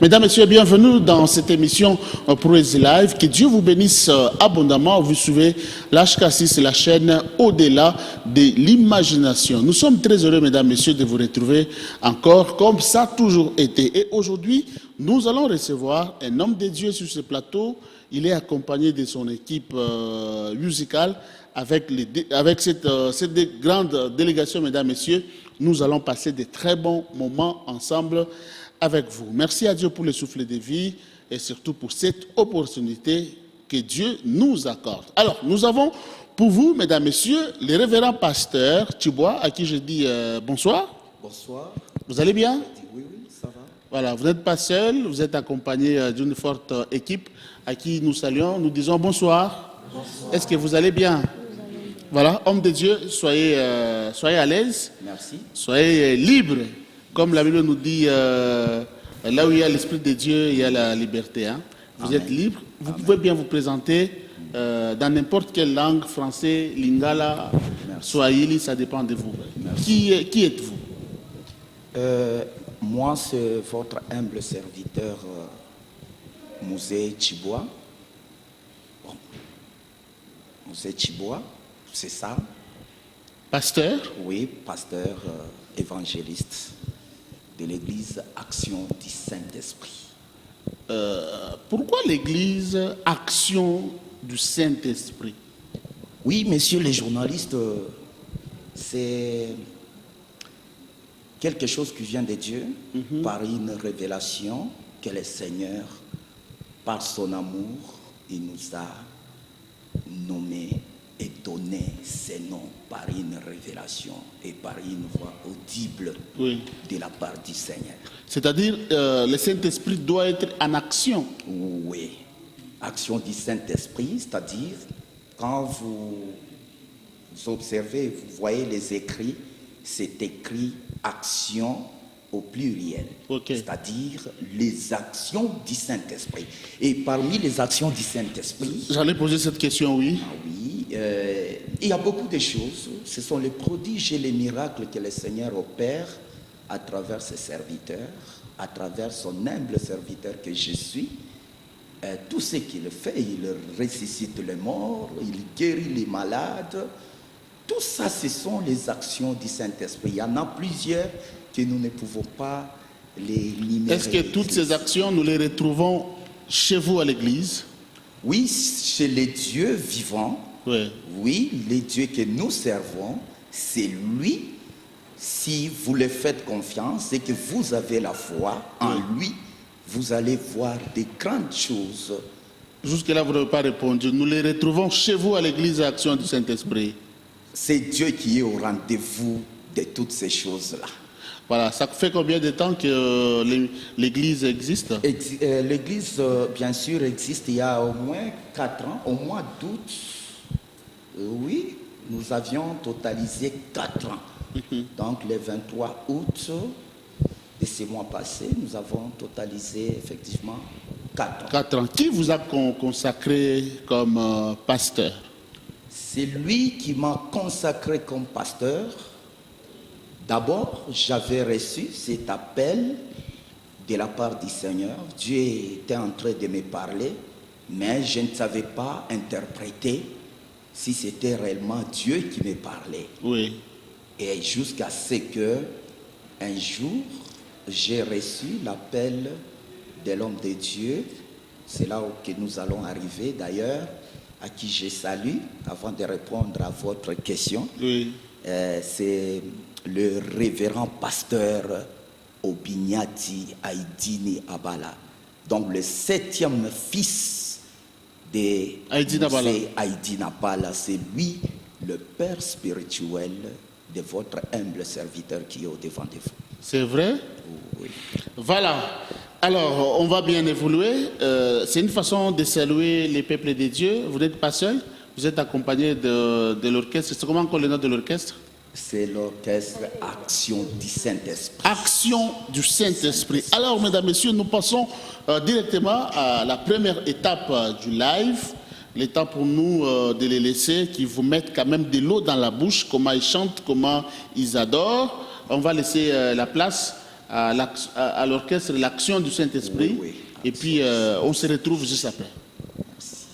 Mesdames, Messieurs, bienvenue dans cette émission Praise Live. Que Dieu vous bénisse abondamment. Vous suivez l'HK6, la chaîne au-delà de l'imagination. Nous sommes très heureux, Mesdames, Messieurs, de vous retrouver encore comme ça a toujours été. Et aujourd'hui, nous allons recevoir un homme de Dieu sur ce plateau. Il est accompagné de son équipe musicale avec cette grande délégation, Mesdames, Messieurs. Nous allons passer de très bons moments ensemble avec vous. Merci à Dieu pour le souffle de vie et surtout pour cette opportunité que Dieu nous accorde. Alors, nous avons pour vous, Mesdames, Messieurs, le révérend pasteur Thibois, à qui je dis bonsoir. Bonsoir. Vous allez bien? Oui, ça va. Voilà, vous n'êtes pas seul, vous êtes accompagné d'une forte équipe à qui nous saluons. Nous disons bonsoir. Bonsoir. Est-ce que vous allez bien? Voilà, homme de Dieu, soyez à l'aise. Merci. Soyez libre. Comme la Bible nous dit, là où il y a l'Esprit de Dieu, il y a la liberté. Hein. Vous Amen. Êtes libre. Vous Amen. Pouvez bien vous présenter dans n'importe quelle langue, français, lingala, Merci. Swahili, ça dépend de vous. Qui êtes-vous? Moi, c'est votre humble serviteur, Mouzé Thibois. Bon. Mouzé Thibois, c'est ça. Pasteur? Oui, pasteur évangéliste de l'église Action du Saint-Esprit. Pourquoi l'église Action du Saint-Esprit? Oui, messieurs les journalistes, c'est quelque chose qui vient de Dieu par une révélation que le Seigneur, par son amour, il nous a nommés et donné ces noms par une révélation et par une voix audible de la part du Seigneur. C'est-à-dire, le Saint-Esprit doit être en action. Oui, action du Saint-Esprit, c'est-à-dire, quand vous observez, vous voyez les écrits, c'est écrit action au pluriel, c'est-à-dire les actions du Saint-Esprit. Et parmi les actions du Saint-Esprit... J'allais poser cette question, oui. Il y a beaucoup de choses. Ce sont les prodiges et les miracles que le Seigneur opère à travers ses serviteurs, à travers son humble serviteur que je suis. Tout ce qu'il fait, il ressuscite les morts, il guérit les malades. Tout ça, ce sont les actions du Saint-Esprit. Il y en a plusieurs que nous ne pouvons pas les numérer. Est-ce que toutes ces actions, nous les retrouvons chez vous à l'église? Oui, chez les dieux vivants. Oui, les dieux que nous servons, c'est lui. Si vous le faites confiance et que vous avez la foi en lui, vous allez voir des grandes choses. Jusque-là, vous n'avez pas répondu. Nous les retrouvons chez vous à l'église Action du Saint-Esprit. C'est Dieu qui est au rendez-vous de toutes ces choses-là. Voilà, ça fait combien de temps que l'église existe? L'église, bien sûr, existe il y a au moins 4 ans, au mois d'août. Oui, nous avions totalisé 4 ans. Donc, le 23 août de ce mois passé, nous avons totalisé effectivement 4 ans. 4 ans. Qui vous a consacré comme pasteur? C'est lui qui m'a consacré comme pasteur. D'abord, j'avais reçu cet appel de la part du Seigneur. Dieu était en train de me parler, mais je ne savais pas interpréter si c'était réellement Dieu qui me parlait. Oui. Et jusqu'à ce que, un jour, j'ai reçu l'appel de l'homme de Dieu. C'est là où nous allons arriver, d'ailleurs, à qui je salue, avant de répondre à votre question. Oui. C'est le révérend pasteur Obinyati Aïdini Abala, donc le 7e fils de Aïdini Abala. C'est lui le père spirituel de votre humble serviteur qui est au-devant de vous. C'est vrai? Oui. Voilà. Alors, on va bien évoluer. C'est une façon de saluer les peuples de Dieu. Vous n'êtes pas seul. Vous êtes accompagné de l'orchestre. C'est comment encore le nom de l'orchestre? C'est l'orchestre Action du Saint-Esprit. Action du Saint-Esprit. Alors, mesdames, messieurs, nous passons directement à la première étape du live. Le temps pour nous de les laisser, qui vous mettent quand même de l'eau dans la bouche, comment ils chantent, comment ils adorent. On va laisser la place à l'orchestre l'Action du Saint-Esprit. Oui, oui, et puis, on se retrouve juste après. Merci.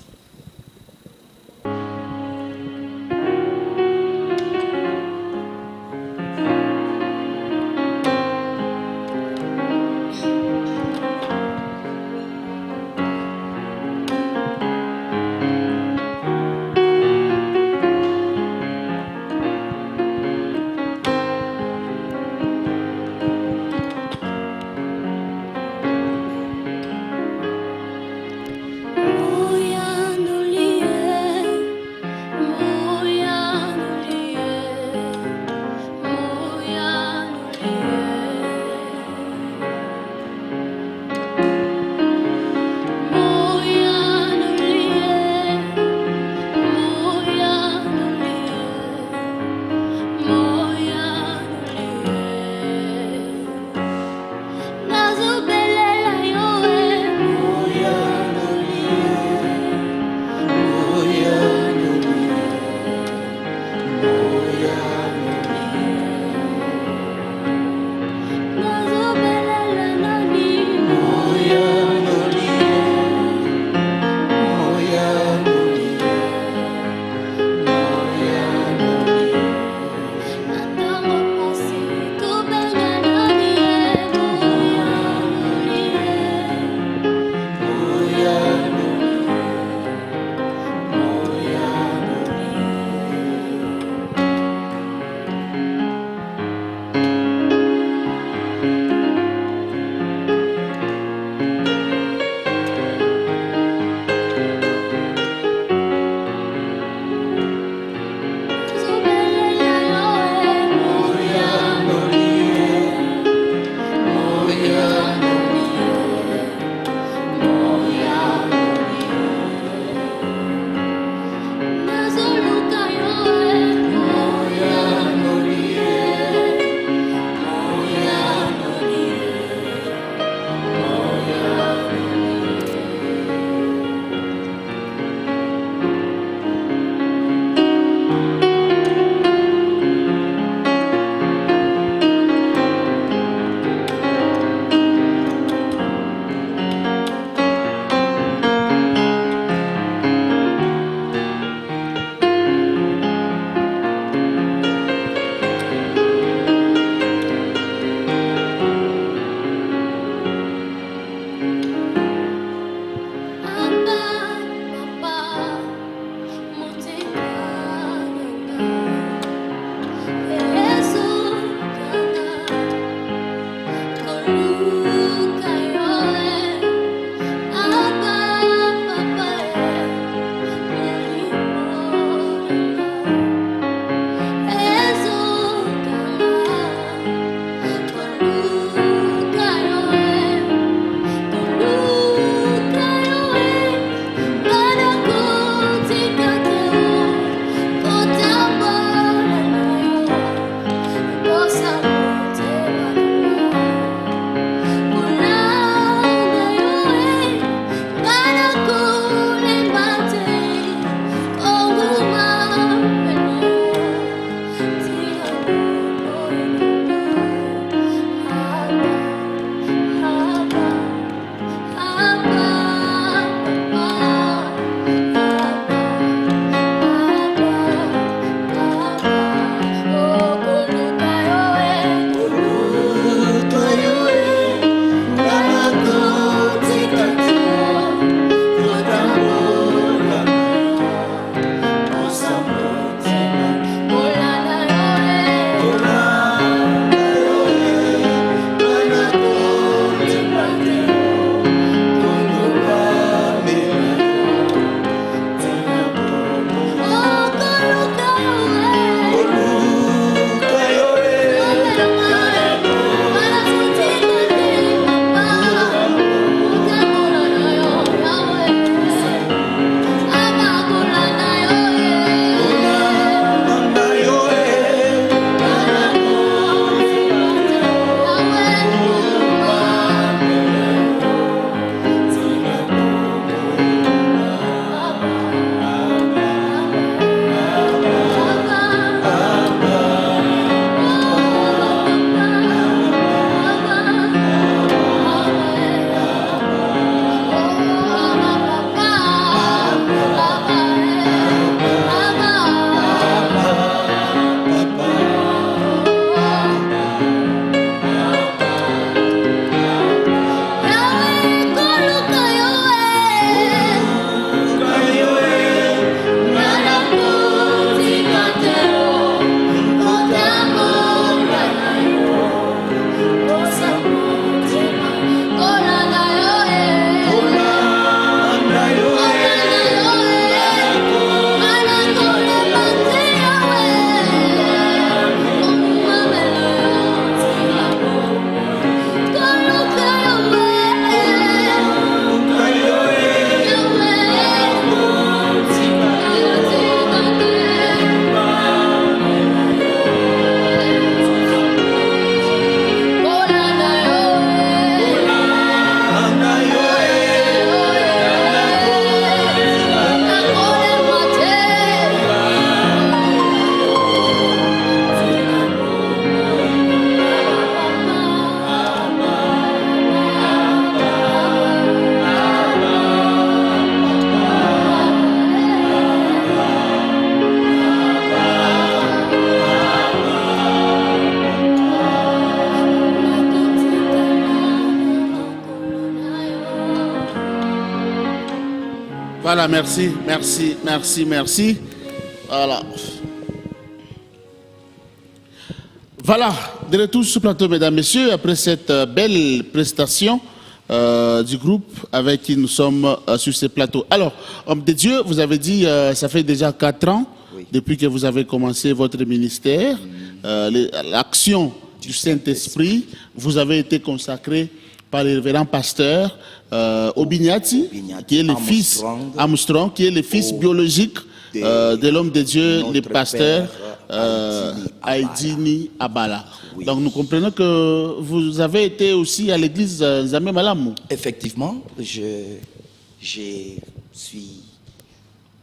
Voilà, merci, merci, merci, merci. Voilà. Voilà, de retour sur le plateau, mesdames, messieurs, après cette belle prestation du groupe avec qui nous sommes sur ce plateau. Alors, homme de Dieu, vous avez dit, ça fait déjà 4 ans, oui, depuis que vous avez commencé votre ministère, l'action du Saint-Esprit, vous avez été consacré par le révérend pasteur Obignati, qui est le fils Armstrong, qui est le fils biologique de l'homme de Dieu, le pasteur Aïdini Abala. Oui. Donc nous comprenons que vous avez été aussi à l'église Nzambe Malamu. Effectivement, je suis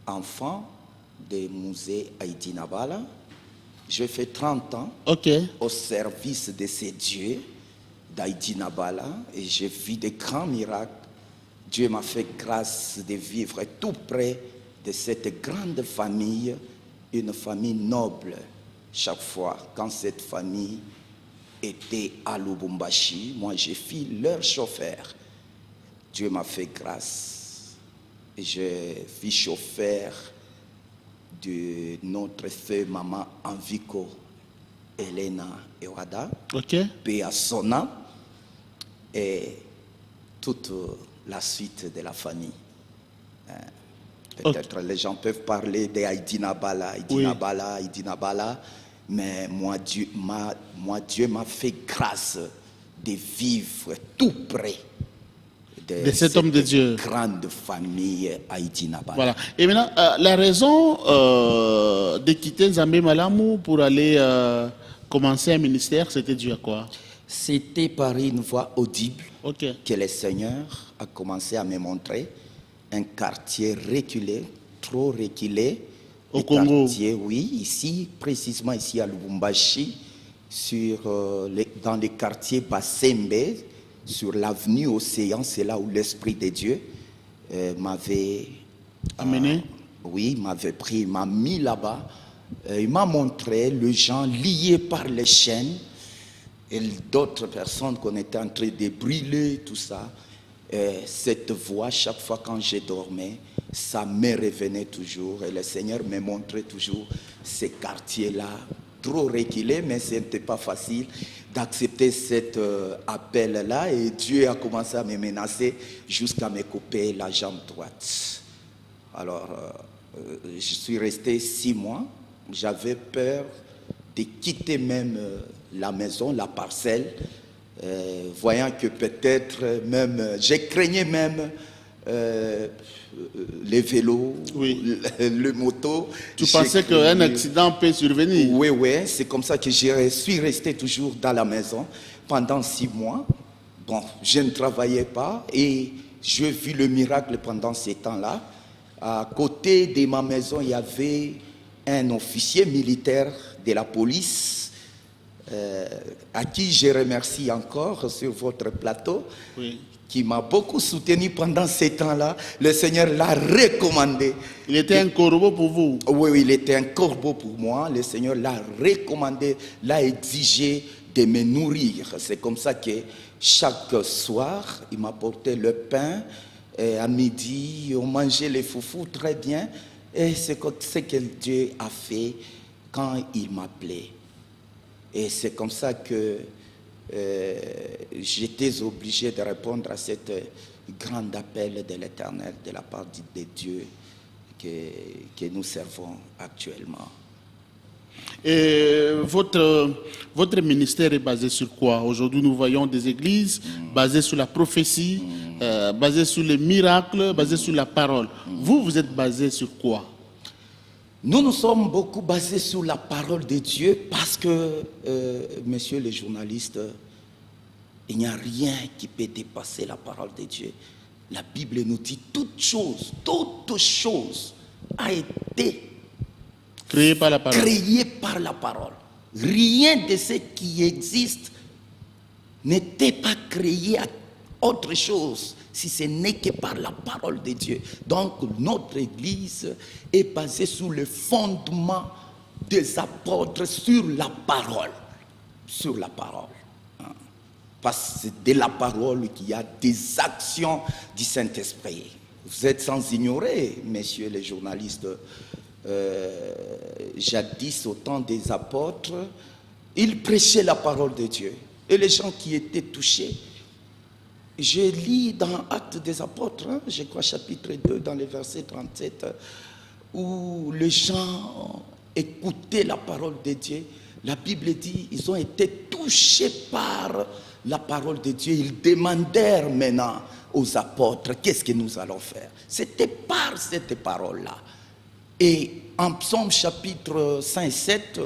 enfant de musée Aïdini Abala. Je fais 30 ans au service de ces dieux d'Aïdini Abala et j'ai vu des grands miracles. Dieu m'a fait grâce de vivre tout près de cette grande famille, une famille noble. Chaque fois, quand cette famille était à Lubumbashi, moi je fus leur chauffeur. Dieu m'a fait grâce. Je fus chauffeur de notre feu maman Envico, Elena Ewada, paix à son âme, et toute la suite de la famille. Peut-être les gens peuvent parler d'Aïdini Abala, Aïdini Abala, mais moi Dieu m'a fait grâce de vivre tout près de cet homme de Dieu, grande famille Aïdini Abala. Voilà. Et maintenant, la raison de quitter Nzambe Malamu pour aller commencer un ministère, c'était dû à quoi? C'était par une voix audible que le Seigneur a commencé à me montrer un quartier reculé, trop reculé. Au Congo? Quartier, oui, ici, précisément ici à Lubumbashi, dans le quartier Bassembe, sur l'avenue Océan, c'est là où l'Esprit de Dieu m'avait amené. Oui, m'avait pris, il m'a mis là-bas. Il m'a montré les gens liés par les chaînes et d'autres personnes qu'on était en train de brûler, tout ça. Cette voix, chaque fois quand je dormais, ça me revenait toujours. Et le Seigneur me montrait toujours ces quartiers-là, trop reculés, mais ce n'était pas facile d'accepter cet appel-là. Et Dieu a commencé à me menacer jusqu'à me couper la jambe droite. Alors, je suis resté 6 mois. J'avais peur de quitter même la maison, la parcelle, voyant que peut-être même, je craignais même les vélos, le moto. Tu pensais qu'un accident peut survenir? Oui, c'est comme ça que je suis resté toujours dans la maison pendant 6 mois. Bon, je ne travaillais pas et j'ai vu le miracle pendant ces temps-là. À côté de ma maison, il y avait un officier militaire de la police à qui je remercie encore sur votre plateau, qui m'a beaucoup soutenu pendant ces temps-là. Le Seigneur l'a recommandé. Il était un corbeau pour vous? Oui, il était un corbeau pour moi. Le Seigneur l'a recommandé, l'a exigé de me nourrir. C'est comme ça que chaque soir, il m'apportait le pain. Et à midi, on mangeait les foufous très bien. Et c'est ce que Dieu a fait quand il m'appelait. Et c'est comme ça que j'étais obligé de répondre à cet grand appel de l'Éternel, de la part de Dieu que nous servons actuellement. Et votre ministère est basé sur quoi? Aujourd'hui, nous voyons des églises basées sur la prophétie, basées sur les miracles, basées sur la parole. Vous êtes basé sur quoi? Nous sommes beaucoup basés sur la parole de Dieu parce que, messieurs les journalistes, Il n'y a rien qui peut dépasser la parole de Dieu. La Bible nous dit toute chose a été Créé par la parole. créé par la parole. Rien de ce qui existe n'était pas créé à autre chose si ce n'est que par la parole de Dieu. Donc notre Église est basée sur le fondement des apôtres sur la parole. Sur la parole. Parce que c'est de la parole qu'il y a des actions du Saint-Esprit. Vous êtes sans ignorer, messieurs les journalistes, jadis au temps des apôtres, ils prêchaient la parole de Dieu. Et les gens qui étaient touchés, je lis dans Actes des apôtres, je crois chapitre 2, dans le verset 37, où les gens écoutaient la parole de Dieu. La Bible dit, ils ont été touchés par la parole de Dieu. Ils demandèrent maintenant aux apôtres, qu'est-ce que nous allons faire? C'était par cette parole-là. Et en Psaume chapitre 107,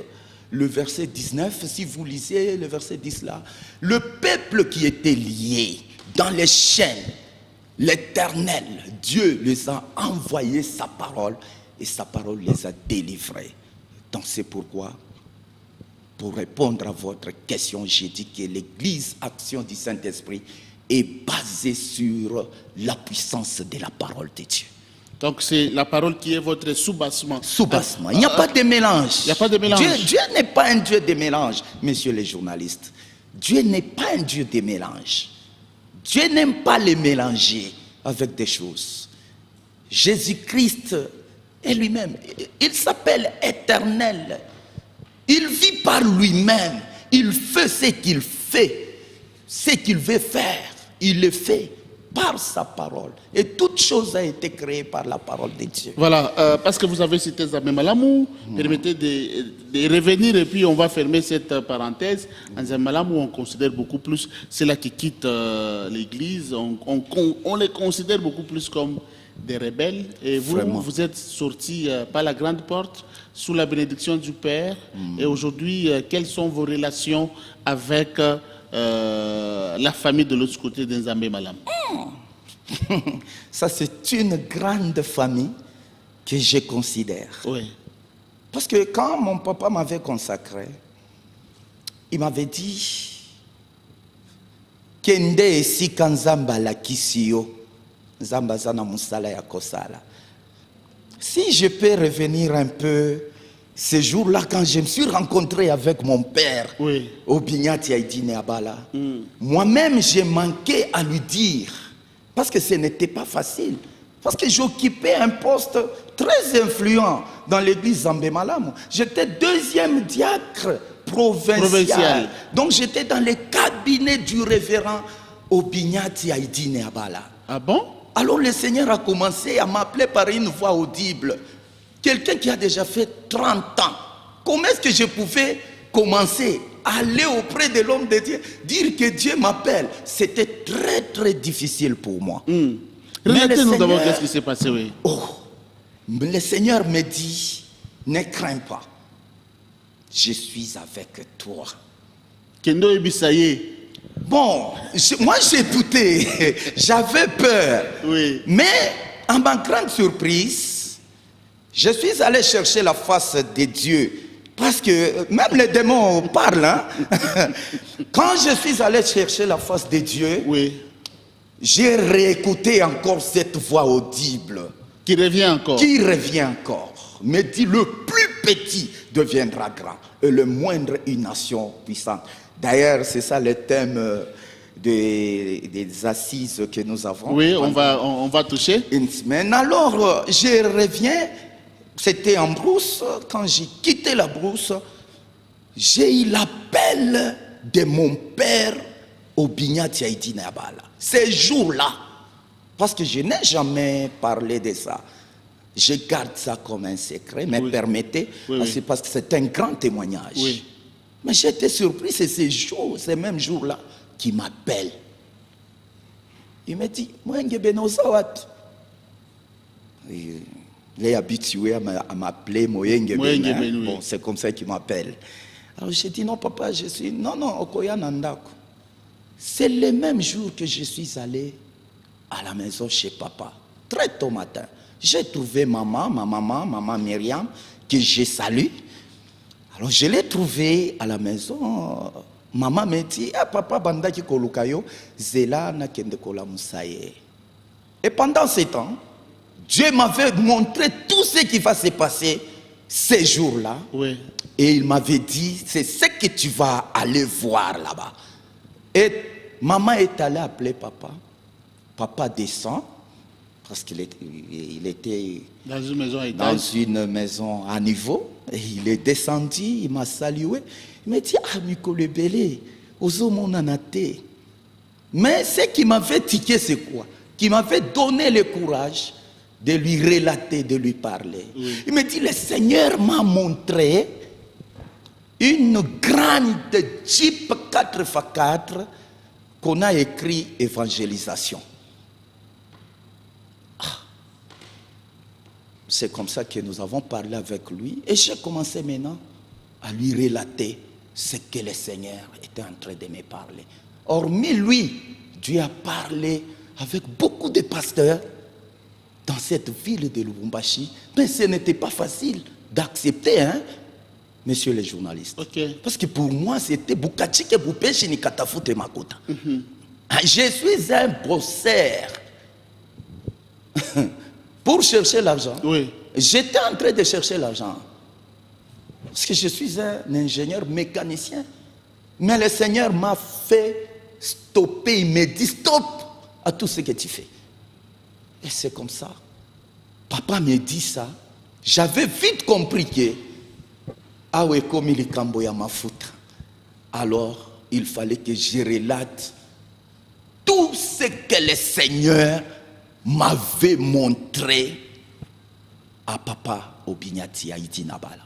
le verset 19, si vous lisez le verset 10 là, le peuple qui était lié dans les chaînes, l'Éternel, Dieu les a envoyé sa parole et sa parole les a délivrés. Donc c'est pourquoi, pour répondre à votre question, j'ai dit que l'Église Action du Saint-Esprit est basée sur la puissance de la parole de Dieu. Donc c'est la parole qui est votre soubassement. Soubassement. Il n'y a pas de mélange. Il n'y a pas de mélange. Dieu n'est pas un Dieu de mélange, messieurs les journalistes. Dieu n'est pas un Dieu de mélange. Dieu n'aime pas les mélanger avec des choses. Jésus-Christ est lui-même. Il s'appelle éternel. Il vit par lui-même. Il fait ce qu'il fait. Ce qu'il veut faire, il le fait par sa parole. Et toute chose a été créée par la parole de Dieu. Voilà, parce que vous avez cité Nzambe Malamu, permettez de revenir et puis on va fermer cette parenthèse. Nzambe Malamu, on considère beaucoup plus, c'est là qui quitte l'église, on les considère beaucoup plus comme des rebelles. Et vous, Vraiment. vous êtes sortis par la grande porte, sous la bénédiction du Père. Et aujourd'hui, quelles sont vos relations avec la famille de l'autre côté de Nzambe Malamu? Ça, c'est une grande famille que je considère. Oui. Parce que quand mon papa m'avait consacré, il m'avait dit Kende esika Nzamba la kisio, Nzamba zana musala ya kosala. Si je peux revenir un peu, ce jour-là, quand je me suis rencontré avec mon père, Oui. au Bignati Aïdine Abala, moi-même, j'ai manqué à lui dire, parce que ce n'était pas facile, parce que j'occupais un poste très influent dans l'église Nzambe Malamu. J'étais deuxième diacre provincial. Donc j'étais dans les cabinets du révérend Obignati Aïdine Abala. Ah bon? Alors le Seigneur a commencé à m'appeler par une voix audible. Quelqu'un qui a déjà fait 30 ans. Comment est-ce que je pouvais commencer à aller auprès de l'homme de Dieu, dire que Dieu m'appelle? C'était très très difficile pour moi. Relatez-nous d'abord qu'est-ce qui s'est passé, oui. Oh, le Seigneur me dit, ne crains pas. Je suis avec toi. Kendo Ebisaye. Bon, moi j'ai douté, j'avais peur. Oui. Mais, à ma grande surprise, je suis allé chercher la face de Dieu. Parce que même les démons parlent. Hein? Quand je suis allé chercher la face de Dieu, Oui. j'ai réécouté encore cette voix audible. Qui revient encore. Qui revient encore. Me dit, le plus petit deviendra grand. Et le moindre, une nation puissante. D'ailleurs, c'est ça le thème des assises que nous avons. Oui, on va toucher. Une semaine. Alors, je reviens, c'était en brousse. Quand j'ai quitté la brousse, j'ai eu l'appel de mon père au Bignati Aïdine Abala. Ces jours-là, parce que je n'ai jamais parlé de ça. Je garde ça comme un secret, mais Oui. permettez, Oui, oui. c'est parce que c'est un grand témoignage. Oui. Mais j'étais surpris, c'est ces mêmes jours-là qui m'appellent. Il me dit, Mwenge Benozawat. Il est habitué à m'appeler Moyenge Moyenge Ben. Ben, oui. Bon, c'est comme ça qu'il m'appelle. Alors j'ai dit, non papa, je suis... Non, Okoya Nandako. C'est le même jour que je suis allé à la maison chez papa. Très tôt matin. J'ai trouvé ma maman Myriam, que je salue. Alors je l'ai trouvée à la maison. Maman me dit, ah, papa bandaki kolukayo, zela na kende kola musaye. Et pendant ce temps, Dieu m'avait montré tout ce qui va se passer ces jours-là. Oui. Et il m'avait dit, c'est ce que tu vas aller voir là-bas. Et maman est allée appeler papa. Papa descend, parce qu'il était Dans une maison à étage. dans une maison à niveau. Et il est descendu, il m'a salué. Il m'a dit, ah, Mikolo Belé, ozo monanate. Mais ce qui m'avait tiqué, c'est quoi? Qui m'avait donné le courage de lui relater, de lui parler. Oui. Il me dit, le Seigneur m'a montré une grande Jeep 4x4 qu'on a écrit évangélisation. C'est comme ça que nous avons parlé avec lui. Et j'ai commencé maintenant à lui relater ce que le Seigneur était en train de me parler. Hormis lui, Dieu a parlé avec beaucoup de pasteurs dans cette ville de Lubumbashi. Mais ce n'était pas facile d'accepter, hein, messieurs les journalistes. Ok. Parce que pour moi, c'était Bukachike Bupeshi ni Katafute Makota. Je suis un bosseur. Pour chercher l'argent, Oui. j'étais en train de chercher l'argent. Parce que je suis un ingénieur mécanicien. Mais le Seigneur m'a fait stopper. Il me dit stop à tout ce que tu fais. Et c'est comme ça. Papa me dit ça. J'avais vite compris que Awe comme il kamboya mafuta. Alors, il fallait que je relate tout ce que le Seigneur m'avait montré à papa Obignati Haïti Nabala.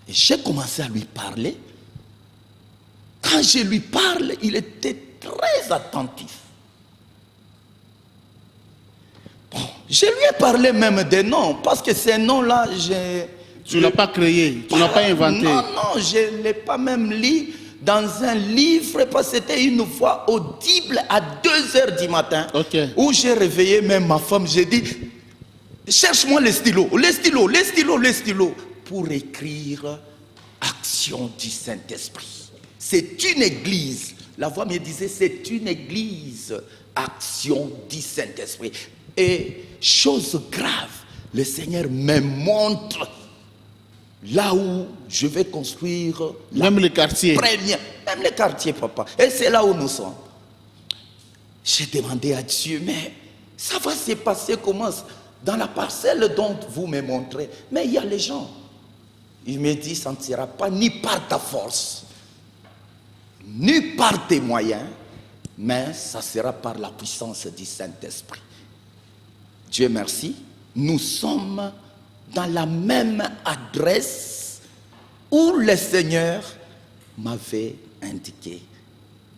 Et j'ai commencé à lui parler. Quand je lui parle, il était très attentif. Bon, je lui ai parlé même des noms, parce que ces noms-là, Tu ne l'as pas créé, tu ne l'as pas inventé. Non, je ne l'ai pas même lu dans un livre, parce que c'était une voix audible à 2h du matin, Ok. où j'ai réveillé même ma femme, j'ai dit, cherche-moi les stylos, pour écrire Action du Saint-Esprit. C'est une église. La voix me disait, c'est une église, Action du Saint-Esprit. Et chose grave, le Seigneur me montre là où je vais construire Même les quartiers. même les quartiers, papa. Et c'est là où nous sommes. J'ai demandé à Dieu, mais ça va se passer comment dans la parcelle dont vous me montrez? Mais il y a les gens. Il me dit, ça ne sera pas ni par ta force, ni par tes moyens, mais ça sera par la puissance du Saint-Esprit. Dieu merci, nous sommes dans la même adresse où le Seigneur m'avait indiqué.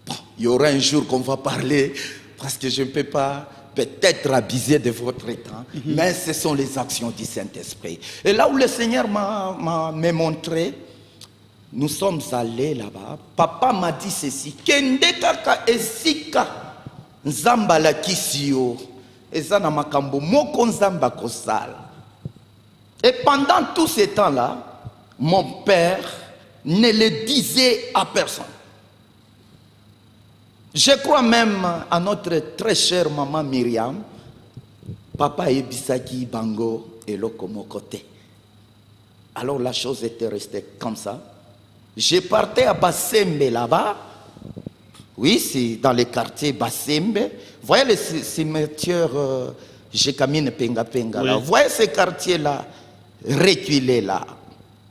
Bon, il y aura un jour qu'on va parler, parce que je ne peux pas peut-être abuser de votre temps, mais ce sont les actions du Saint-Esprit. Et là où le Seigneur m'a montré, nous sommes allés là-bas. Papa m'a dit ceci, Kende kaka esika nzamba la kisio ezana makambo moko nzamba kosala. Et pendant tout ce temps-là, mon père ne le disait à personne. Je crois même à notre très chère maman Myriam, papa Ebisaki Bango et Lokomokote. Alors la chose était restée comme ça. Je partais à Bassembe là-bas. Oui, c'est dans les quartiers Bassembe. Vous voyez le cimetière Jekamine Penga Penga là. Oui. Vous voyez ces quartiers-là reculés là.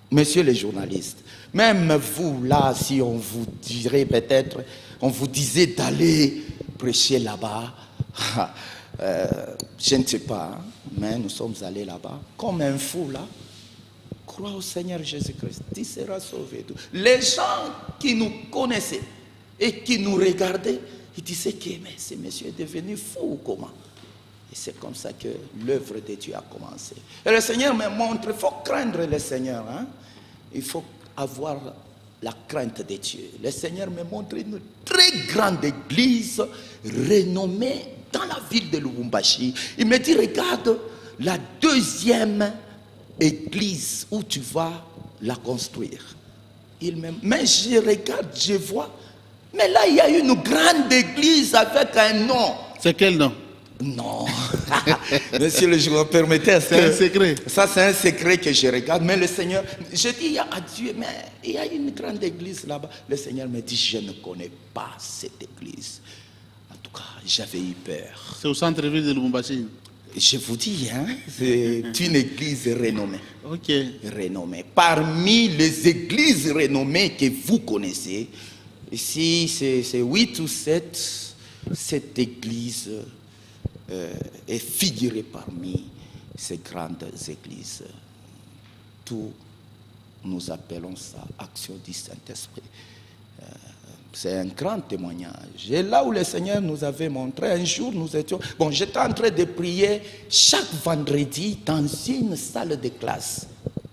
Messieurs les journalistes, même vous là, si on vous dirait peut-être, on vous disait d'aller prêcher là-bas, je ne sais pas, hein, mais nous sommes allés là-bas, comme un fou là, crois au Seigneur Jésus-Christ, tu seras sauvé. Les gens qui nous connaissaient et qui nous regardaient, ils disaient que mais ce monsieur est devenu fou ou comment? Et c'est comme ça que l'œuvre de Dieu a commencé. Et le Seigneur me montre, il faut craindre le Seigneur. Hein? Il faut avoir la crainte de Dieu, le Seigneur me montre une très grande église renommée dans la ville de Lubumbashi. Il me dit, regarde la deuxième église où tu vas la construire. Mais je regarde, je vois, mais là il y a une grande église avec un nom. C'est quel nom? Non, monsieur le juge, permettez. C'est un secret. Ça, c'est un secret que je regarde. Mais le Seigneur, je dis à Dieu, mais il y a une grande église là-bas. Le Seigneur me dit, je ne connais pas cette église. En tout cas, j'avais eu peur. C'est au centre-ville de Lubumbashi. Je vous dis, hein, c'est une église renommée. Ok. Renommée. Parmi les églises renommées que vous connaissez, ici, c'est 8 ou 7, cette église est figurée parmi ces grandes églises. Tout, nous appelons ça action du Saint-Esprit. C'est un grand témoignage. Et là où le Seigneur nous avait montré, un jour nous étions... Bon, j'étais en train de prier chaque vendredi dans une salle de classe.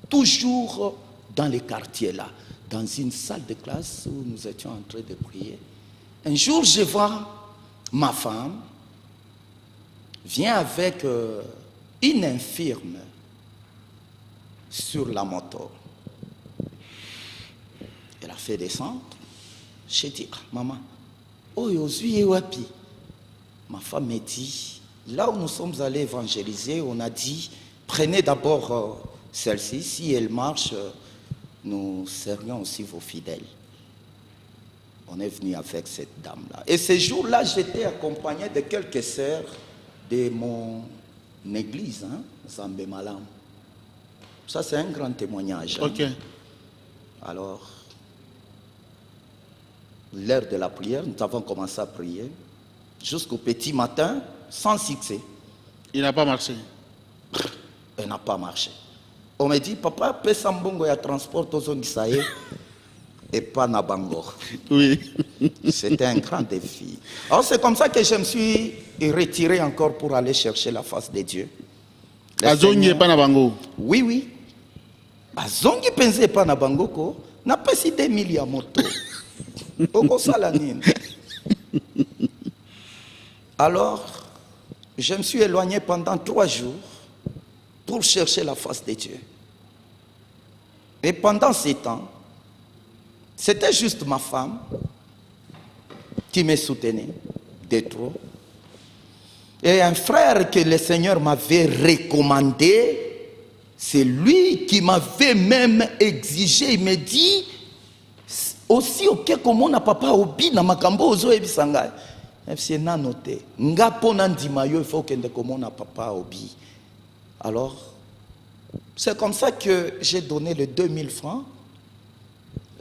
Toujours dans les quartiers là. Dans une salle de classe où nous étions en train de prier. Un jour, je vois ma femme vient avec une infirme sur la moto. Elle a fait descendre. J'ai dit, ah, maman, aujourd'hui, wapi. Ma femme m'a dit, là où nous sommes allés évangéliser, on a dit, prenez d'abord celle-ci, si elle marche, nous serions aussi vos fidèles. On est venu avec cette dame-là. Et ce jour-là, j'étais accompagné de quelques sœurs de mon église, hein, Zambé Malam. Ça, c'est un grand témoignage. Hein. Ok. Alors, l'heure de la prière, nous avons commencé à prier jusqu'au petit matin, sans succès. Il n'a pas marché. Elle n'a pas marché. On me dit, papa, Pesambongo ya transport Ozongisaye et pas Nabango. Oui. C'était un grand défi. Alors, c'est comme ça que je me suis retiré encore pour aller chercher la face de Dieu. Azongi et pas Nabango. Oui, oui. Azongi pensait pas Nabango ko. N'a pas si 2000 ya moto. Alors, je me suis éloigné pendant 3 jours pour chercher la face de Dieu. Et pendant ces temps, c'était juste ma femme qui me soutenait de trop. Et un frère que le Seigneur m'avait recommandé, c'est lui qui m'avait même exigé, il me dit, aussi ok comme on a papa obi na makambo ozo ebisanga c'est na noté nga pona ndima yo il faut que comme on a papa obi. Alors c'est comme ça que j'ai donné les 2000 francs.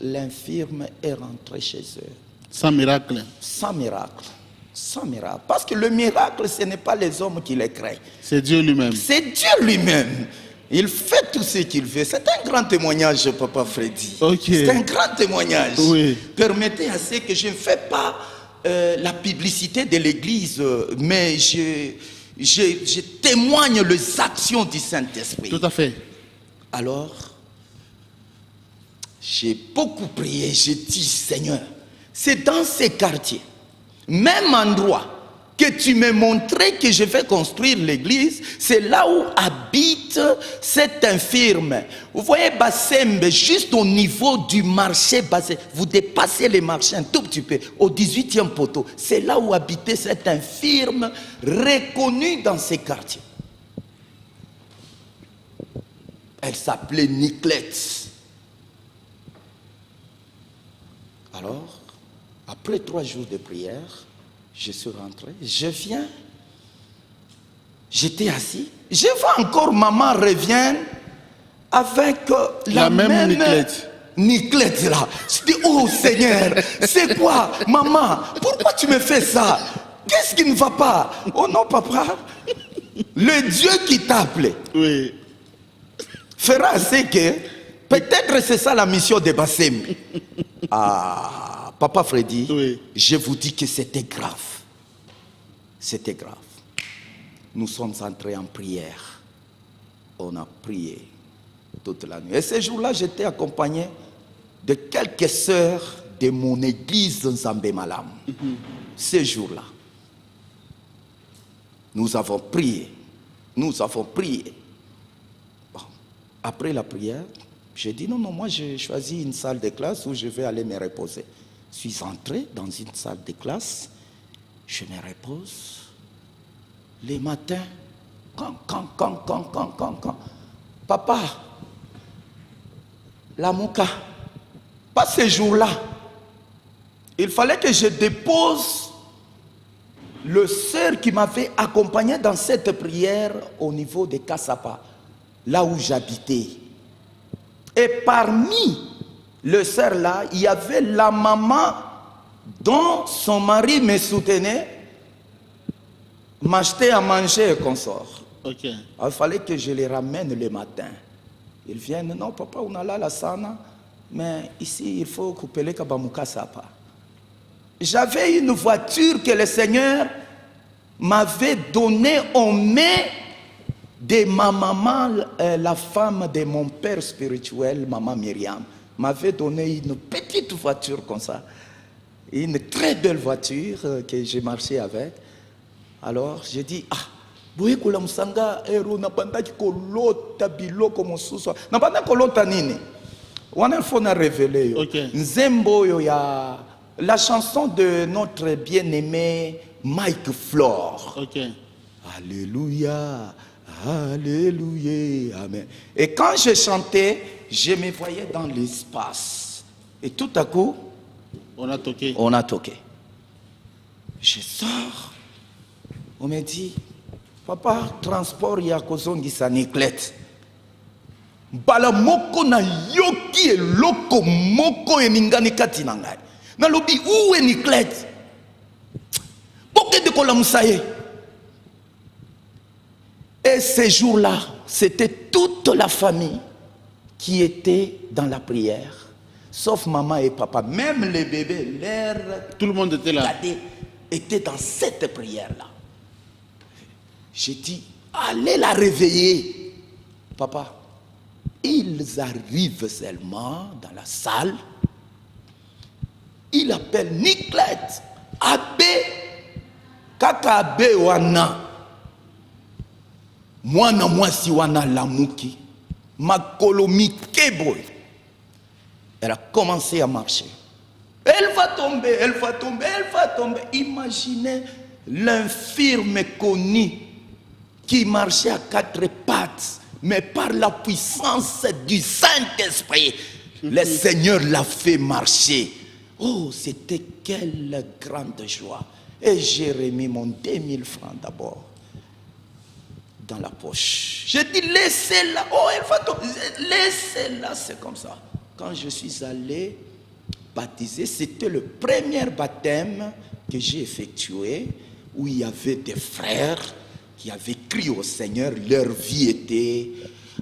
L'infirme est rentrée chez eux sans miracle. Sans miracle. Sans miracle. Parce que le miracle, ce n'est pas les hommes qui les créent, c'est Dieu lui-même. C'est Dieu lui-même. Il fait tout ce qu'il veut. C'est un grand témoignage, Papa Freddy. Okay. C'est un grand témoignage. Oui. Permettez à ce que je ne fais pas la publicité de l'Église, mais je témoigne les actions du Saint-Esprit. Tout à fait. Alors, j'ai beaucoup prié. J'ai dit, Seigneur, c'est dans ces quartiers, même endroit, que tu m'as montré que je vais construire l'église, c'est là où habite cette infirme. Vous voyez Bassembe, juste au niveau du marché, vous dépassez les marchés un tout petit peu, au 18e poteau. C'est là où habitait cette infirme reconnue dans ces quartiers. Elle s'appelait Niclette. Alors, après 3 jours de prière, je suis rentré, je viens, j'étais assis, je vois encore maman revient avec la même Niclette là. Je dis, oh Seigneur, c'est quoi maman? Pourquoi tu me fais ça? Qu'est-ce qui ne va pas? Oh non papa, le Dieu qui t'a appelé, oui, fera ce que, peut-être c'est ça la mission de Bassem. Ah, Papa Freddy, oui. Je vous dis que c'était grave. C'était grave. Nous sommes entrés en prière. On a prié toute la nuit. Et ce jour-là, j'étais accompagné de quelques sœurs de mon église Nzambe Malam. Ce jour-là, nous avons prié. Nous avons prié. Bon. Après la prière, j'ai dit non, moi j'ai choisi une salle de classe où je vais aller me reposer. Je suis entré dans une salle de classe, je me repose. Les matins, quand. Papa, la mouka, pas ce jour-là. Il fallait que je dépose le sœur qui m'avait accompagné dans cette prière au niveau de Kassapa, là où j'habitais. Et parmi les sœurs là, il y avait la maman dont son mari me soutenait, m'achetait à manger et consort. Okay. Alors, il fallait que je les ramène le matin. Ils viennent, non papa, on a là la sana, mais ici il faut couper les kabamuka sapa. J'avais une voiture que le Seigneur m'avait donnée en main de ma maman, la femme de mon père spirituel, maman Myriam, m'avait donné une petite voiture comme ça, une très belle voiture que j'ai marché avec. Alors j'ai dit, boye kula musanga ero napanda ki kolota biloko mosusu napanda kolota nini wana faut na révéler yo. Okay. Nzembo yo ya la chanson de notre bien-aimé Mike Flore. Okay. Alléluia, alléluia, amen. Et quand je chantais, je me voyais dans l'espace. Et tout à coup, on a toqué. Je sors. On me dit, papa, transport ya kozongisa Niclette. Bala moko na yoki eloko moko eningani kati na ngai. Na lobi où est Niclette? Boke de kola musaye. Et ces jours-là, c'était toute la famille qui était dans la prière, sauf maman et papa. Même les bébés, tout le monde était là. Était dans cette prière-là. J'ai dit, allez la réveiller. Papa, ils arrivent seulement dans la salle. Il appelle Niclette. Abbé, kaka abbé wana. Mwana mwasi wana lamuki. Makolo mikeboy. Elle a commencé à marcher. Elle va tomber, elle va tomber, elle va tomber. Imaginez l'infirme connu qui marchait à quatre pattes, mais par la puissance du Saint-Esprit, le Seigneur l'a fait marcher. Oh, c'était quelle grande joie. Et j'ai remis mon 2000 francs d'abord dans la poche. J'ai dit, laissez-la. Oh, elle va tomber. Laissez-la, c'est comme ça. Quand je suis allé baptiser, c'était le premier baptême que j'ai effectué, où il y avait des frères qui avaient crié au Seigneur. Leur vie était,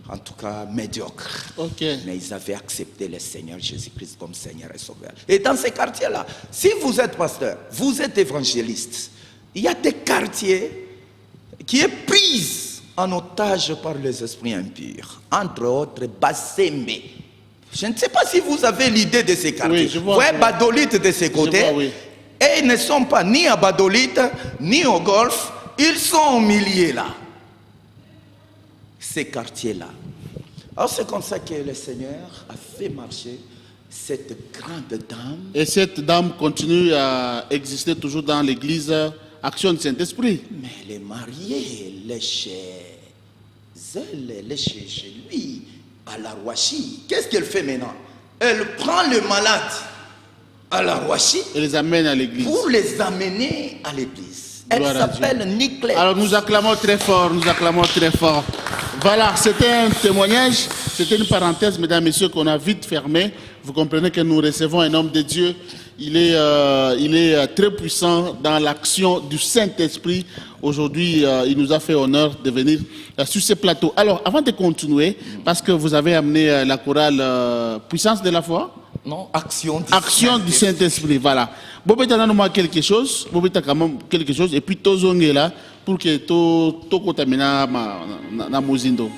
en tout cas, médiocre. Okay. Mais ils avaient accepté le Seigneur Jésus-Christ comme Seigneur et Sauveur. Et dans ces quartiers-là, si vous êtes pasteur, vous êtes évangéliste, il y a des quartiers qui sont pris en otage par les esprits impurs. Entre autres, Bassembe. Je ne sais pas si vous avez l'idée de ces quartiers. Oui, je vois. Vous voyez Badolite de ces côtés. Vois, oui. Et ils ne sont pas ni à Badolite, ni au Golfe. Ils sont au milieu là. Ces quartiers-là. Alors c'est comme ça que le Seigneur a fait marcher cette grande dame. Et cette dame continue à exister toujours dans l'église Action du Saint-Esprit. Mais elle est mariée, elle est chez elle, elle est chez lui, à la Rouachi. Qu'est-ce qu'elle fait maintenant? Elle prend le malade à la Rouachi Et les amène à l'église. pour les amener à l'église. Elle Gloire à s'appelle Niclette. Alors nous acclamons très fort, nous acclamons très fort. Voilà, c'était un témoignage, c'était une parenthèse, mesdames, messieurs, qu'on a vite fermée. Vous comprenez que nous recevons un homme de Dieu. Il est très puissant dans l'action du Saint-Esprit. Aujourd'hui, il nous a fait honneur de venir sur ce plateau. Alors, avant de continuer, parce que vous avez amené la chorale Puissance de la foi. Non, Action Du Saint-Esprit, voilà. Bobeta nous quelque chose, Bobeta quand même quelque chose, et puis Tozongue là, pour que to contamina na mozindo.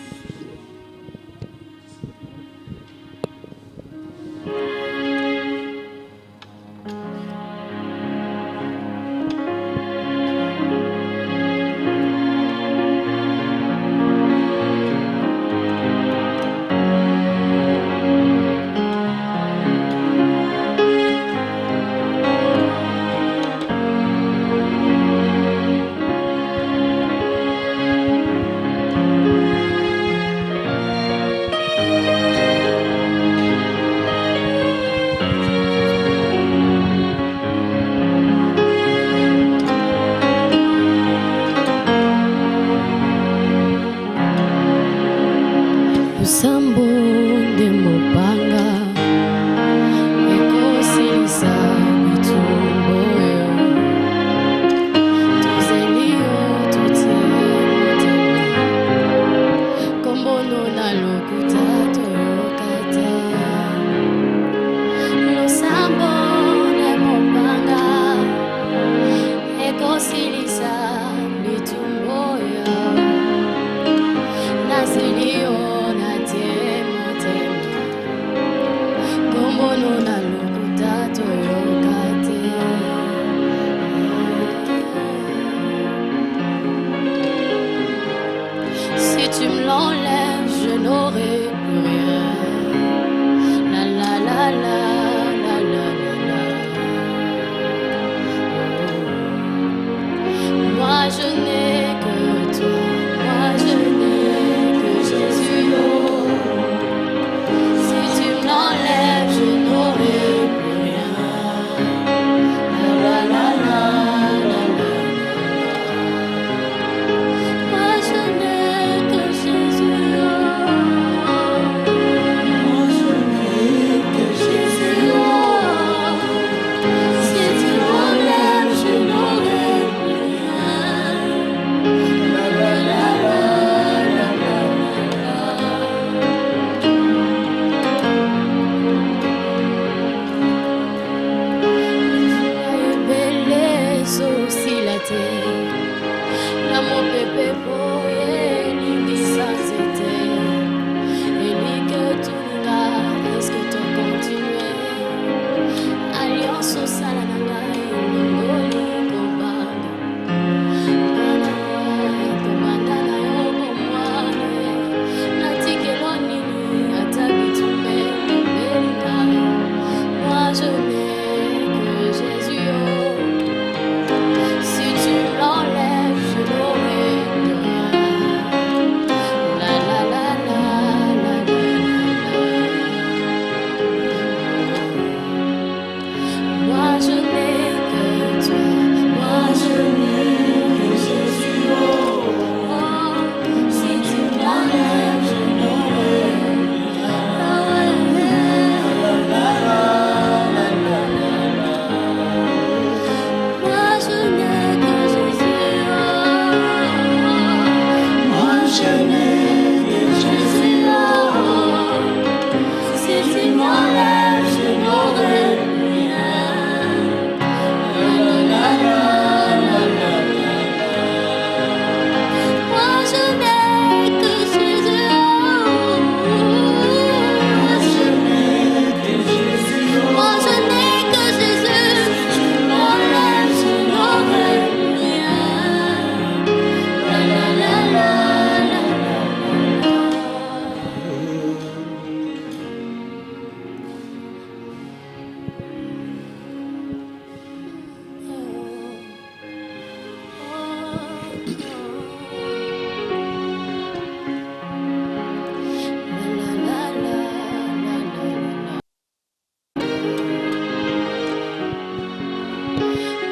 tu me l'enlèves, je n'aurai plus rien. La la la la la la la la. Moi je n'ai que toi, moi je n'ai que Jésus. Oh. Si tu me l'enlèves, je n'aurai plus rien. La la la la la la. Moi je n'ai que Jésus. Moi je n'ai que Jésus. Si tu m'enlèves, je n'aurai plus rien. La la la la la la la. Belle aussi la terre. La mon bébé boye, l'imisa zete. Et lui que tout là, est-ce que tu continues? Alliance au salananga, le moli kobanga. Kobanga na yo komwane. Natike lonini, atabitume, mbelina. Moi je n'ai que Jésus. Oh. Si tu l'enlèves, je n'aurai plus rien. La la la la la la la. Moi je n'ai que toi, moi je n'ai que Jésus. Oh, oh. Si tu l'enlèves, je n'aurai plus rien. La la la la la la la. Moi je n'ai que Jésus. Moi je n'ai que Jésus. Si tu m'enlèves, je n'aurai plus rien. La la la la la la la. Moi je n'ai que Jésus. Moi je n'ai que Jésus. Moi je n'ai que Jésus. Si tu m'enlèves, je n'aurai plus rien. La la la la la la la.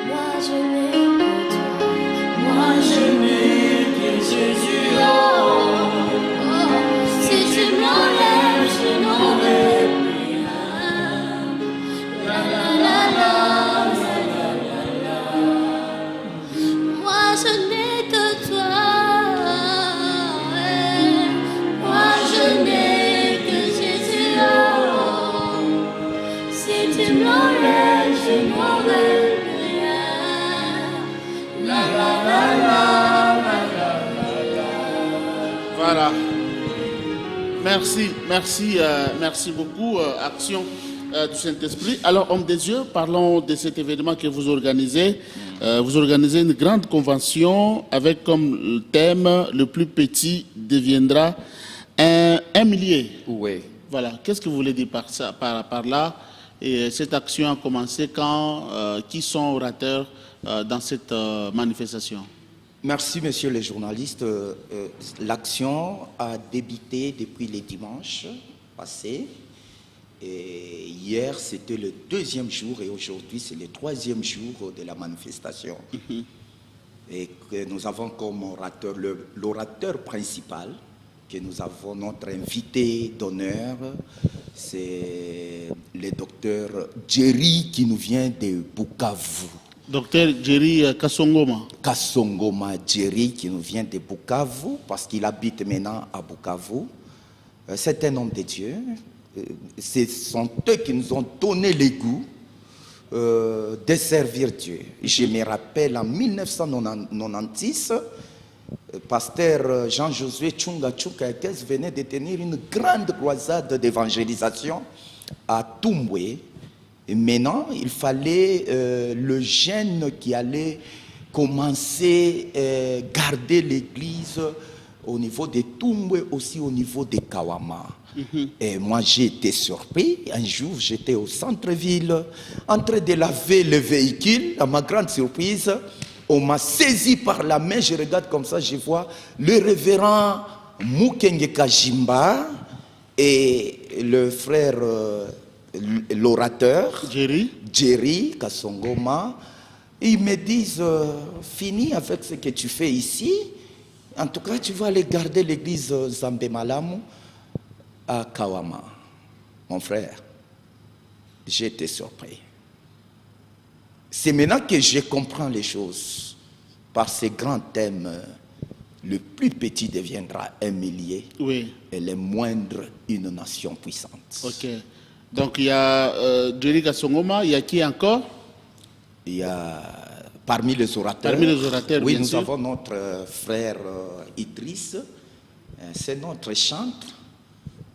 Moi je n'ai que toi, moi je n'ai que Jésus. Oh, oh. Si tu m'enlèves, je n'aurai plus rien. La la la la la la la la. Moi je n'ai que toi. Moi je n'ai que Jésus. Oh, si tu m'enlèves, je n'aurai plus rien. La la la la la la la. Voilà. Merci, merci, merci beaucoup, Action du Saint-Esprit. Alors, homme des yeux, parlons de cet événement que vous organisez. Vous organisez une grande convention avec comme thème « Le plus petit deviendra un millier ». Oui. Voilà. Qu'est-ce que vous voulez dire par ça, par là? Et cette action a commencé quand? Qui sont orateurs dans cette manifestation? Merci, messieurs les journalistes. L'action a débuté depuis les dimanches passés. Et hier, c'était le 2e jour et aujourd'hui, c'est le 3e jour de la manifestation. Et que nous avons comme orateur, l'orateur principal, que nous avons notre invité d'honneur, c'est le docteur Jerry qui nous vient de Bukavu. Docteur Jerry Kassongoma. Kassongoma Jerry qui nous vient de Bukavu parce qu'il habite maintenant à Bukavu. C'est un homme de Dieu. Ce sont eux qui nous ont donné le goût de servir Dieu. Je me rappelle en 1996, pasteur Jean-Josué Tchunga Tchoukakès venait de tenir une grande croisade d'évangélisation à Tumbwe. Et maintenant, il fallait le jeune qui allait commencer à garder l'église au niveau de Tumbwe, aussi au niveau de Kawama. Et moi, j'ai été surpris. Un jour, j'étais au centre-ville, en train de laver le véhicule. À ma grande surprise, on m'a saisi par la main. Je regarde comme ça, je vois le révérend Mukenge Kajimba et le frère, l'orateur, Jerry Kasongoma. Ils me disent, finis avec ce que tu fais ici. En tout cas, tu vas aller garder l'église Zambemalamu à Kawama. Mon frère, j'ai été surpris. C'est maintenant que je comprends les choses. Par ces grands thèmes, le plus petit deviendra un millier, oui, et le moindre une nation puissante. Ok. Donc il y a Jerry Kasongoma, il y a qui encore? Il y a parmi les orateurs. Parmi les orateurs, oui, bien nous sûr. avons notre frère Idriss, c'est notre chantre,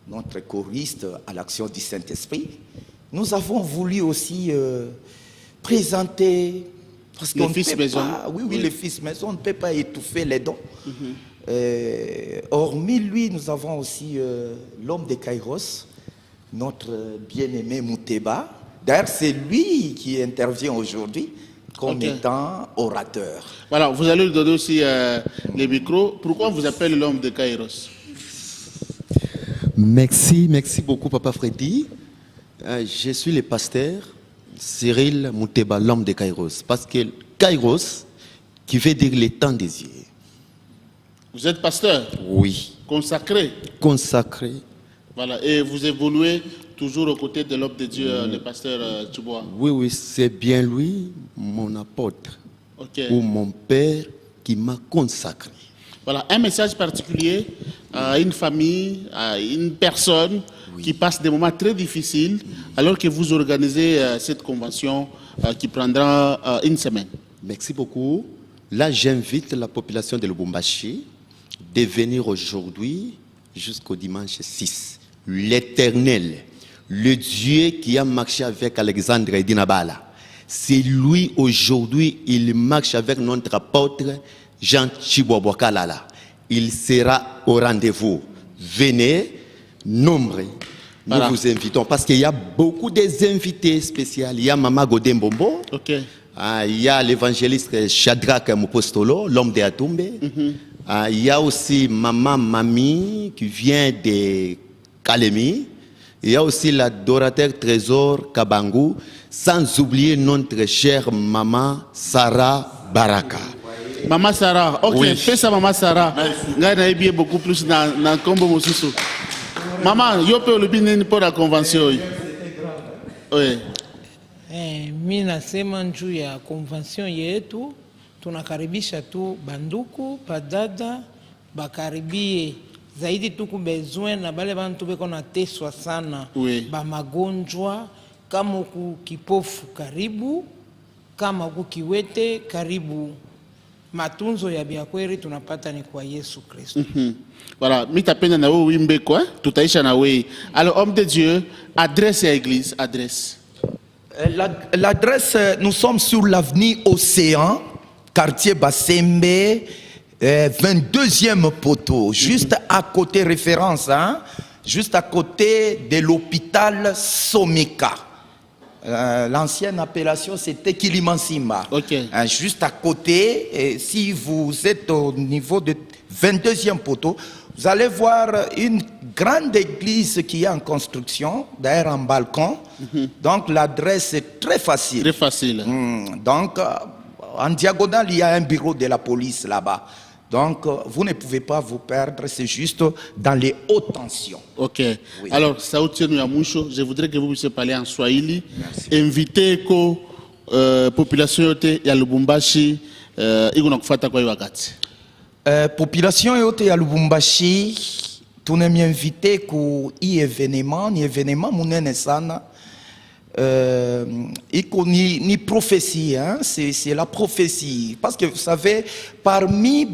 notre choriste à l'action du Saint-Esprit. Nous avons voulu aussi présenter, parce le fils maison. Oui, le fils maison, on ne peut pas étouffer les dons. Hormis lui, nous avons aussi l'homme de Kairos, notre bien-aimé Mouteba. D'ailleurs, c'est lui qui intervient aujourd'hui comme étant orateur. Voilà, vous allez lui donner aussi les micros. Pourquoi on vous appelle l'homme de Kairos? Merci beaucoup, Papa Freddy. Je suis le pasteur Cyril Mouteba, l'homme de Kairos. Parce que Kairos, qui veut dire le temps des yeux. Vous êtes pasteur? Oui. Consacré? Consacré. Voilà, et vous évoluez toujours aux côtés de l'homme de Dieu, le pasteur Tchoubois? Oui, c'est bien lui, mon apôtre, ou mon père qui m'a consacré. Voilà, un message particulier à une famille, à une personne qui passe des moments très difficiles alors que vous organisez cette convention qui prendra une semaine. Merci beaucoup. Là, j'invite la population de Lubumbashi de venir aujourd'hui jusqu'au dimanche 6. L'Éternel, le Dieu qui a marché avec Alexandre et Dinabala, c'est lui aujourd'hui, il marche avec notre apôtre Jean Chibobokalala. Il sera au rendez-vous. Venez, nombreux. Nous vous invitons parce qu'il y a beaucoup d'invités spéciaux. Il y a Mama Godembombo. Il y a l'évangéliste Shadrach Mupostolo, l'homme de Atumbe. Il y a aussi Maman Mami qui vient de Kalemi. Il y a aussi l'adorateur Trésor Kabangu, sans oublier notre chère Maman Sarah Baraka. Maman Sarah, ok, oui. Fais ça Maman Sarah. Nga na bien beaucoup plus dans Kombo Mosiso. Maman, yo pe olubini pour la convention. Oui. Mimi nasema juu ya convention yetu tunakaribisha tu banduku padada bakaribie zaidi tuku besoin na bale bantu beko na teswa sana ba magonjwa kama uku kipofu karibu kama uku kiwete karibu matunzo ya biakweri tunapata ni kwa Yesu Kristo. Voilà, mitapenda na wewe wimbe quoi, tutaisha na wewe. Alors homme de Dieu, adresse à l'église, adresse. L'adresse, nous sommes sur l'avenue Océan, quartier Bassembe, 22e poteau, juste à côté, référence, hein, juste à côté de l'hôpital Someka. L'ancienne appellation c'était Kilimansimba. Juste à côté, et si vous êtes au niveau de 22e poteau, vous allez voir une grande église qui est en construction, d'ailleurs en balcon. Donc l'adresse est très facile. Très facile. Donc en diagonale, il y a un bureau de la police là-bas. Donc vous ne pouvez pas vous perdre, c'est juste dans les hautes tensions. Ok. Oui. Alors, Saoutienu Yamusho, je voudrais que vous puissiez parler en Swahili. Invitez la population de Lubumbashi, igunakufata kwa wakati. Population yote ya Lubumbashi tunamiinvite ku événement, ni événement munene sana. Ni prophétie, hein? C'est la prophétie. Parce que vous savez, parmi les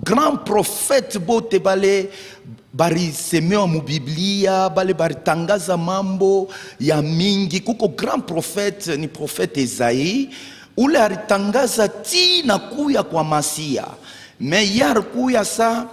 grands prophètes, bari semeo mu Biblia, bari tangaza mambo ya mingi, kuko grand prophète, ni prophète Esaïe, ule alitangaza tina kuya kwa Masia. mais hier kuya ça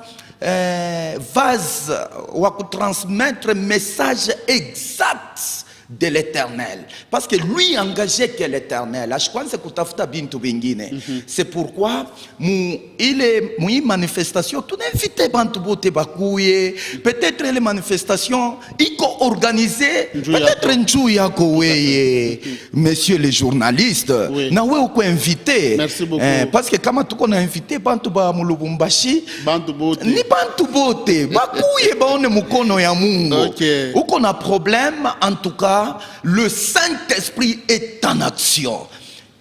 vase wa transmettre message exact de l'Éternel, parce que lui engagé que l'Éternel. Je pense que kutafuta bintu bingine. C'est pourquoi il manifestation tout invité bantu bote bakuye, peut-être les manifestations iko organisé, peut-être njou yako weye messieurs les journalistes, na we uko invité. Merci beaucoup. Parce que kama tuko na invité bantu ba mulubumbashi Bantu bote. ni bantu bote bakuye baone mukono ya Mungu. Okay. Uko na problème, en tout cas le Saint-Esprit est en action.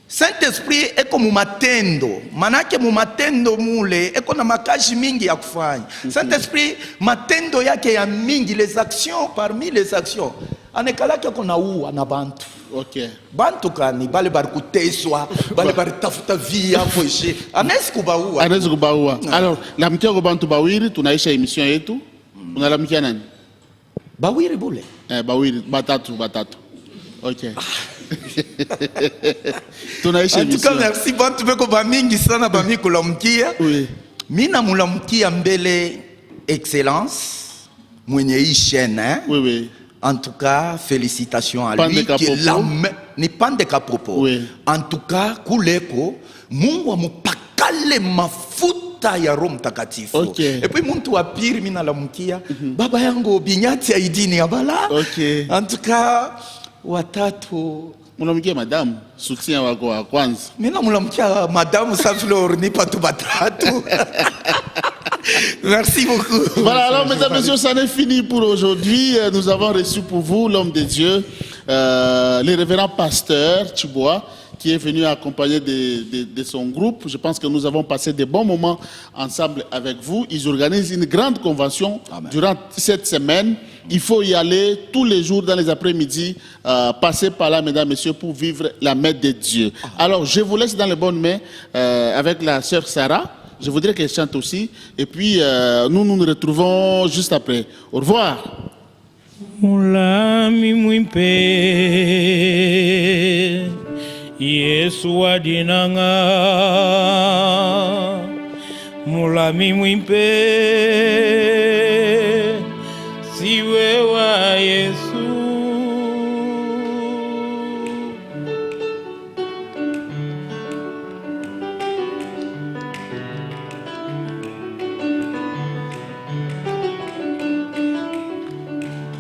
Saint-Esprit est comme matendo. Manake mumatendo mule eko na makaji mingi ya kufanya. Saint-Esprit matendo yake ya mingi, les actions, parmi les actions anekalake kona uwa na bantu. Ok. Bantu kani bale bari kuteswa, bale bari tafuta via foshe. Anesi kubaua. Anaweza kubaua. Alors, lamkia kwa bantu bawiri tunaisha emission yetu. Unalamkia nani? Bawiri bule. Bawiri, batatu. Ok. Tunaisha En tout cas, emission. merci bantu beko bamingi sana bami kulamkia. Oui. Mina mulamkia mbele excellence mwenye hii chaîne, hein? Oui. En tout cas, félicitations à lui. Pandeka Popo. Ni Pandeka Popo. Oui. En tout cas, kuleko Mungu amupakale mafuta ya Roho Mtakatifu. Okay. Et puis muntu wa pili mina lamkia baba yangu Binyati ya idini ya bala. Okay. En tout cas, watatu Mwanamke madame, soutien wako wa kwanza. mina mulamkia madame Saflor ni patu batatu. Merci beaucoup. Voilà, alors mesdames et messieurs, ça n'est fini pour aujourd'hui. Nous avons reçu pour vous l'homme de Dieu, le révérend pasteur Chiboua, qui est venu accompagner de son groupe. Je pense que nous avons passé de bons moments ensemble avec vous. Ils organisent une grande convention durant cette semaine. Il faut y aller tous les jours dans les après-midi, passer par là, mesdames et messieurs, pour vivre la messe de Dieu. Alors, je vous laisse dans les bonnes mains avec la sœur Sarah. Je voudrais qu'elle chante aussi. Et puis, nous retrouvons juste après. Au revoir. Mulami mwimpe Yesu adinanga Mulami mwimpe siwe wa Yesu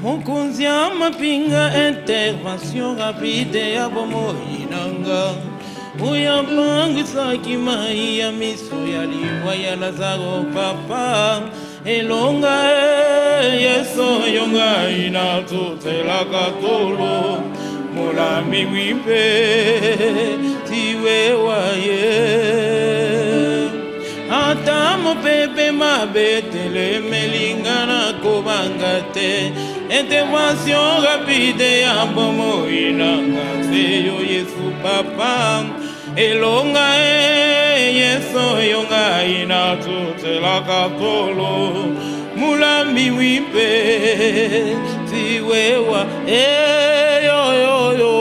Mokonzi amapinga intervention rapide ya bomoi nanga uyapangwisaki mai ya miso ya liwa ya Lazaro papa elonga Yesu yonga inatutelaka tolo mulami wipe tiwe waye ata mopepe mabetele melingana kobanga te intervention rapide ya bomoi nanga seyo Yesu papa elonga Yesu yonga inatutelaka tolo mulambi wipe tiwewa yo yo yo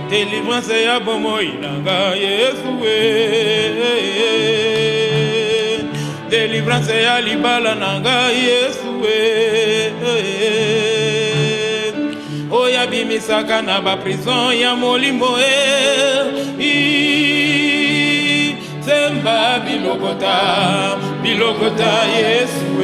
Délivrance ya bomoi nanga Yesu délivrance ya libala nanga Yesu oya bimisaka na ba prison ya molimo semba bilokota Yesu